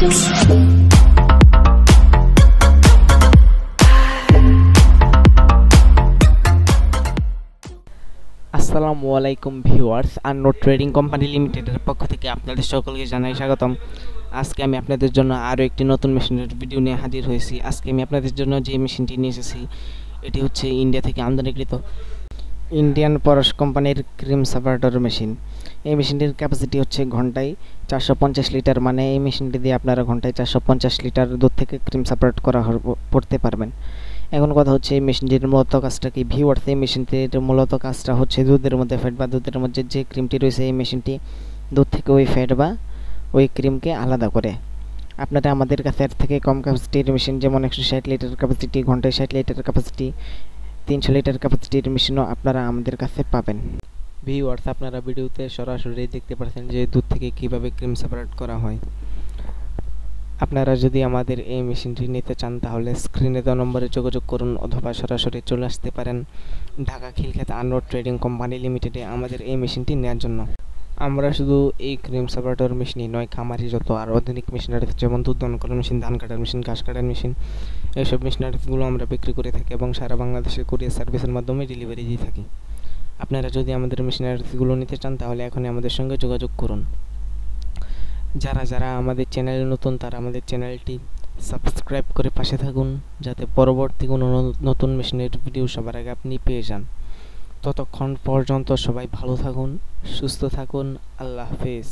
আসসালামু আলাইকুম viewers, আননোড trading company লিমিটেডের পক্ষ থেকে আপনাদের সকলকে জানাই স্বাগতম। আজকে আমি আপনাদের জন্য আরও একটি নতুন মেশিনের ভিডিও নিয়ে হাজির হয়েছি। আজকে আমি আপনাদের জন্য যে মেশিনটি নিয়ে এসেছি এটি হচ্ছে ইন্ডিয়া থেকে আমদানিকৃত ইন্ডিয়ান পরশ কোম্পানির ক্রিম সেপারেটর মেশিন। এই মেশিনটির ক্যাপাসিটি হচ্ছে ঘন্টায় 450 লিটার, মানে এই মেশিনটি দিয়ে আপনারা ঘন্টায় 450 লিটার দুধ থেকে ক্রিম সেপারেট করতে পারবেন। এখন কথা হচ্ছে এই মেশিনটির মূলত কাজটা কি ভিউয়ার্স। এই মেশিনটির মূলত কাজটা হচ্ছে দুধের মধ্যে ফ্যাট বা দুধের মধ্যে যে ক্রিমটি রয়েছে এই মেশিনটি দুধ থেকে ওই ফ্যাট বা ওই ক্রিমকে আলাদা করে। আপনারা আমাদের কাছে এর থেকে কম ক্যাপাসিটির মেশিন, যেমন 160 লিটার ক্যাপাসিটি, ঘন্টায় 60 লিটার ক্যাপাসিটি, 300 লিটার ক্যাপাসিটির মেশিনও আপনারা আমাদের কাছে পাবেন। ভিউয়ার্স, আপনারা ভিডিওতে সরাসরি দেখতে পাচ্ছেন যে দুধ থেকে কিভাবে ক্রিম সেপারেট করা হয়। আপনারা যদি আমাদের এই মেশিনটি নিতে চান তাহলে স্ক্রিনে দেওয়া নম্বরে যোগাযোগ করুন অথবা সরাসরি চলে আসতে পারেন ঢাকা খিলক্ষেত আননোড ট্রেডিং কোম্পানি লিমিটেডে আমাদের এই মেশিনটি নেওয়ার জন্য। আমরা শুধু এই ক্রিম সেপারেটর মেশিনই নয়, খামারি যত আর আধুনিক মেশিনারি যেমন দুধ দহন করার মেশিন, ধান কাটার মেশিন, ঘাস কাটার মেশিন, এইসব মেশিনারিগুলো আমরা বিক্রি করে থাকি এবং সারা বাংলাদেশে কুরিয়ার সার্ভিসের মাধ্যমে ডেলিভারি দিয়ে থাকি। আপনারা যদি আমাদের মেশিনারিগুলো নিতে চান তাহলে এখনই আমাদের সঙ্গে যোগাযোগ করুন। যারা আমাদের চ্যানেলে নতুন তারা আমাদের চ্যানেলটি সাবস্ক্রাইব করে পাশে থাকুন, যাতে পরবর্তী কোনো নতুন মেশিনের ভিডিও সবার আগে আপনি পেয়ে যান। ততক্ষণ পর্যন্ত সবাই ভালো থাকুন, সুস্থ থাকুন। আল্লাহ হাফেজ।